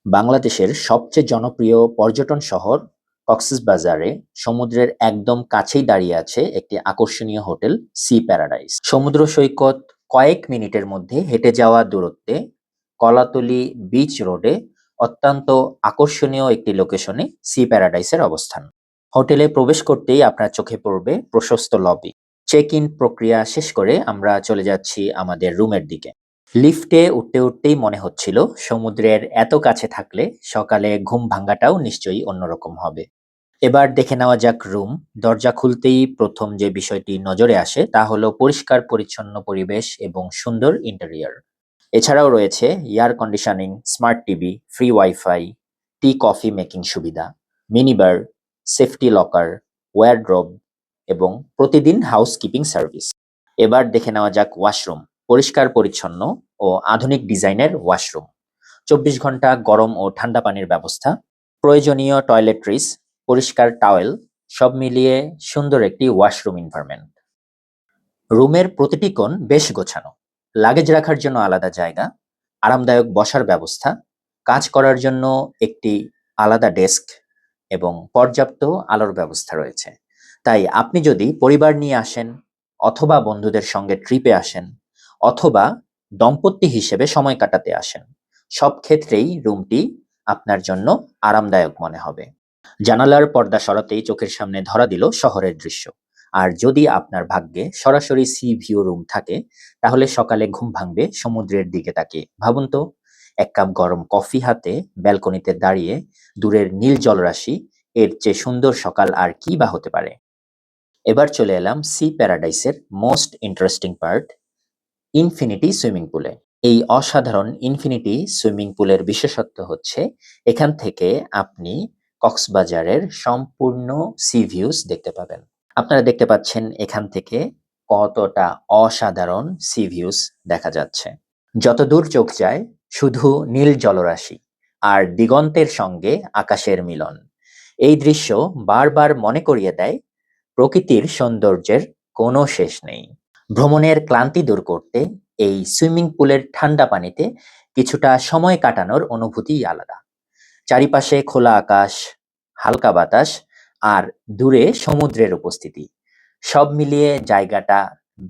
বাংলাদেশের সবচেয়ে জনপ্রিয় পর্যটন শহর কক্সবাজারে সমুদ্রের একদম কাছেই দাঁড়িয়ে আছে একটি আকর্ষণীয় হোটেল সি প্যারাডাইস। সমুদ্র সৈকত কয়েক মিনিটের মধ্যে হেঁটে যাওয়া দূরত্বে কলাতলি বিচ রোডে অত্যন্ত আকর্ষণীয় একটি লোকেশনে সি প্যারাডাইসের অবস্থান। হোটেলে প্রবেশ করতেই আপনার চোখে পড়বে প্রশস্ত লবি। চেক ইন প্রক্রিয়া শেষ করে আমরা চলে যাচ্ছি আমাদের রুমের দিকে। লিফটে উঠতে উঠতেই মনে হচ্ছিল সমুদ্রের এত কাছে থাকলে সকালে ঘুম ভাঙাটাও নিশ্চয়ই অন্যরকম হবে। এবার দেখে নেওয়া যাক রুম। দরজা খুলতেই প্রথম যে বিষয়টি নজরে আসে তা হলো পরিষ্কার পরিচ্ছন্ন পরিবেশ এবং সুন্দর ইন্টেরিয়র। এছাড়াও রয়েছে air conditioning, smart TV, free wifi, tea coffee making সুবিধা, মিনিবার, সেফটি লকার, ওয়ারড্রোব এবং প্রতিদিন হাউসকিপিং সার্ভিস। এবার দেখে নেওয়া যাক ওয়াশরুম। পরিষ্কার পরিচ্ছন্ন ও আধুনিক ডিজাইনের ওয়াশরুম, 24 ঘন্টা গরম ও ঠান্ডা পানির ব্যবস্থা, প্রয়োজনীয় টয়লেট্রিস, পরিষ্কার টাওয়েল, সব মিলিয়ে সুন্দর একটি ওয়াশরুম এনভায়রনমেন্ট। রুমের প্রতিটি কোণ বেশ গোছানো, লাগেজ রাখার জন্য আলাদা জায়গা, আরামদায়ক বসার ব্যবস্থা, কাজ করার জন্য একটি আলাদা ডেস্ক এবং পর্যাপ্ত আলোর ব্যবস্থা রয়েছে। তাই আপনি যদি পরিবার নিয়ে আসেন, অথবা বন্ধুদের সঙ্গে ট্রিপে আসেন, অথবা দম্পতি হিসেবে সময় কাটাতে আসেন, সব ক্ষেত্রেই রুমটি আপনার জন্য আরামদায়ক মনে হবে। জানালার পর্দা সরাতেই চোখের সামনে ধরা দিল শহরের দৃশ্য। আর যদি আপনার ভাগ্যে সরাসরি সি ভিউ রুম থাকে, তাহলে সকালে ঘুম ভাঙবে সমুদ্রের দিকে তাকিয়ে। ভাবুন তো, এক কাপ গরম কফি হাতে ব্যালকনিতে দাঁড়িয়ে দূরের নীল জলরাশি, এর চেয়ে সুন্দর সকাল আর কি বা হতে পারে। এবার চলে এলাম সি প্যারাডাইসের most interesting part, infinity swimming পুলে। এই অসাধারণ ইনফিনিটি সুইমিং পুলের বিশেষত্ব হচ্ছে এখান থেকে আপনি কক্সবাজারের সম্পূর্ণ সি ভিউজ দেখতে পাবেন। আপনারা দেখতে পাচ্ছেন এখান থেকে কতটা অসাধারণ সি ভিউজ দেখা যাচ্ছে। যতদূর চোখ যায় শুধু নীল জলরাশি আর দিগন্তের সঙ্গে আকাশের মিলন। এই দৃশ্য বারবার মনে করিয়ে দেয় প্রকৃতির সৌন্দর্যের কোনো শেষ নেই। ভ্রমণের ক্লান্তি দূর করতে এই সুইমিং পুলের ঠান্ডা পানিতে কিছুটা সময় কাটানোর অনুভূতিই আলাদা। চারিপাশে খোলা আকাশ, হালকা বাতাস আর দূরে সমুদ্রের উপস্থিতি, সব মিলিয়ে জায়গাটা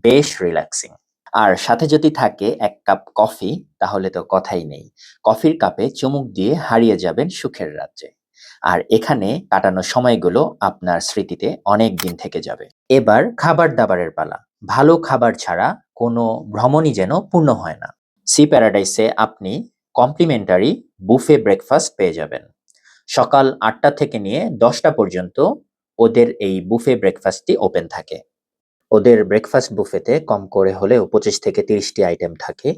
বেশ রিল্যাক্সিং। আর সাথে যদি থাকে এক কাপ কফি, তাহলে তো কথাই নেই। কফির কাপে চুমুক দিয়ে হারিয়ে যাবেন সুখের রাজ্যে। আর এখানে কাটানো সময়গুলো আপনার স্মৃতিতে অনেক দিন থেকে যাবে। এবার খাবার দাবারের পালা। ভালো খাবার ছাড়া কোনো ভ্রমণই যেন পূর্ণ হয় না। সি প্যারাডাইসে আপনি কমপ্লিমেন্টারি বুফে ব্রেকফাস্ট পেয়ে যাবেন। সকাল 8টা থেকে নিয়ে 10টা পর্যন্ত ওদের এই বুফে ব্রেকফাস্টটি ওপেন থাকে। ওদের ব্রেকফাস্ট বুফেতে কম করে হলেও 25 থেকে 30টি আইটেম থাকে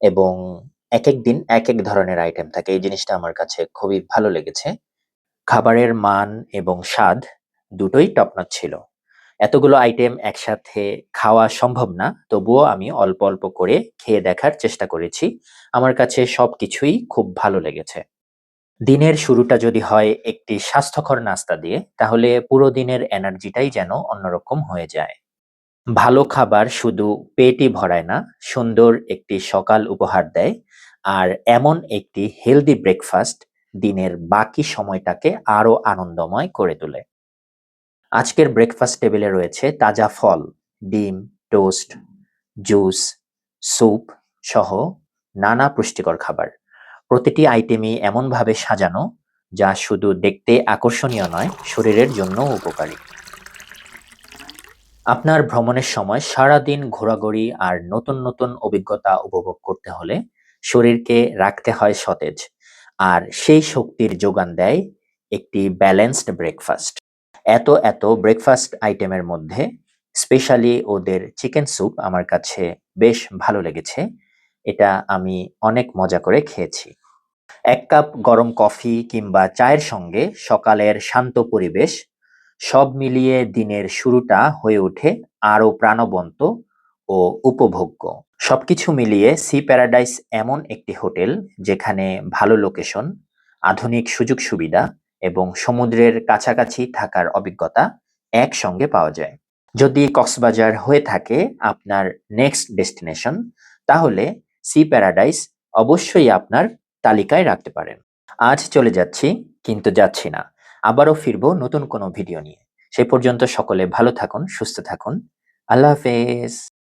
এবং এক এক দিন এক এক ধরনের আইটেম থাকে। এই জিনিসটা আমার কাছে খুবই ভালো লেগেছে। খাবারের মান এবং স্বাদ দুটোই টপ নচ ছিল। এতগুলো আইটেম একসাথে খাওয়া সম্ভব না, তবুও আমি অল্প অল্প করে খেয়ে দেখার চেষ্টা করেছি। আমার কাছে সবকিছুই খুব ভালো লেগেছে। দিনের শুরুটা যদি হয় একটি স্বাস্থ্যকর নাস্তা দিয়ে, তাহলে পুরো দিনের এনার্জিটাই যেন অন্যরকম হয়ে যায়। ভালো খাবার শুধু পেটই ভরায় না, সুন্দর একটি সকাল উপহার দেয়। আর এমন একটি হেলদি ব্রেকফাস্ট দিনের বাকি সময়টাকে আরো আনন্দময় করে তোলে। আজকের ব্রেকফাস্ট টেবিলে রয়েছে তাজা ফল, ডিম, টোস্ট, জুস, স্যুপ সহ নানা পুষ্টিকর খাবার। প্রতিটি আইটেমই এমনভাবে সাজানো যা শুধু দেখতে আকর্ষণীয় নয়, শরীরের জন্যও উপকারী। আপনার ভ্রমণের সময় সারাদিন ঘোরাঘুরি আর নতুন নতুন অভিজ্ঞতা উপভোগ করতে হলে শরীরকে রাখতে হয় সতেজ, আর সেই শক্তির যোগান দেয় একটি ব্যালেন্সড ব্রেকফাস্ট। এত ব্রেকফাস্ট আইটেমের মধ্যে স্পেশালি ওদের চিকেন স্যুপ আমার কাছে বেশ ভালো লেগেছে। এটা আমি অনেক মজা করে খেয়েছি। এক কাপ গরম কফি কিংবা চায়ের সঙ্গে সকালের শান্ত পরিবেশ, সব মিলিয়ে দিনের শুরুটা হয়ে ওঠে আরো প্রাণবন্ত ও উপভোগ্য। সবকিছু মিলিয়ে সি প্যারাডাইস এমন একটি হোটেল যেখানে ভালো লোকেশন, আধুনিক সুযোগ সুবিধা এবং সমুদ্রের কাছাকাছি থাকার অভিজ্ঞতা একসঙ্গে পাওয়া যায়। যদি কক্সবাজার হয়ে থাকে আপনার নেক্সট ডেস্টিনেশন, তাহলে সি প্যারাডাইস অবশ্যই আপনার তালিকায় রাখতে পারেন। আজ চলে যাচ্ছি, কিন্তু যাচ্ছি না। আবারও ফিরবো নতুন কোনো ভিডিও নিয়ে। সে পর্যন্ত সকলে ভালো থাকুন, সুস্থ থাকুন। আল্লাহ হাফেজ।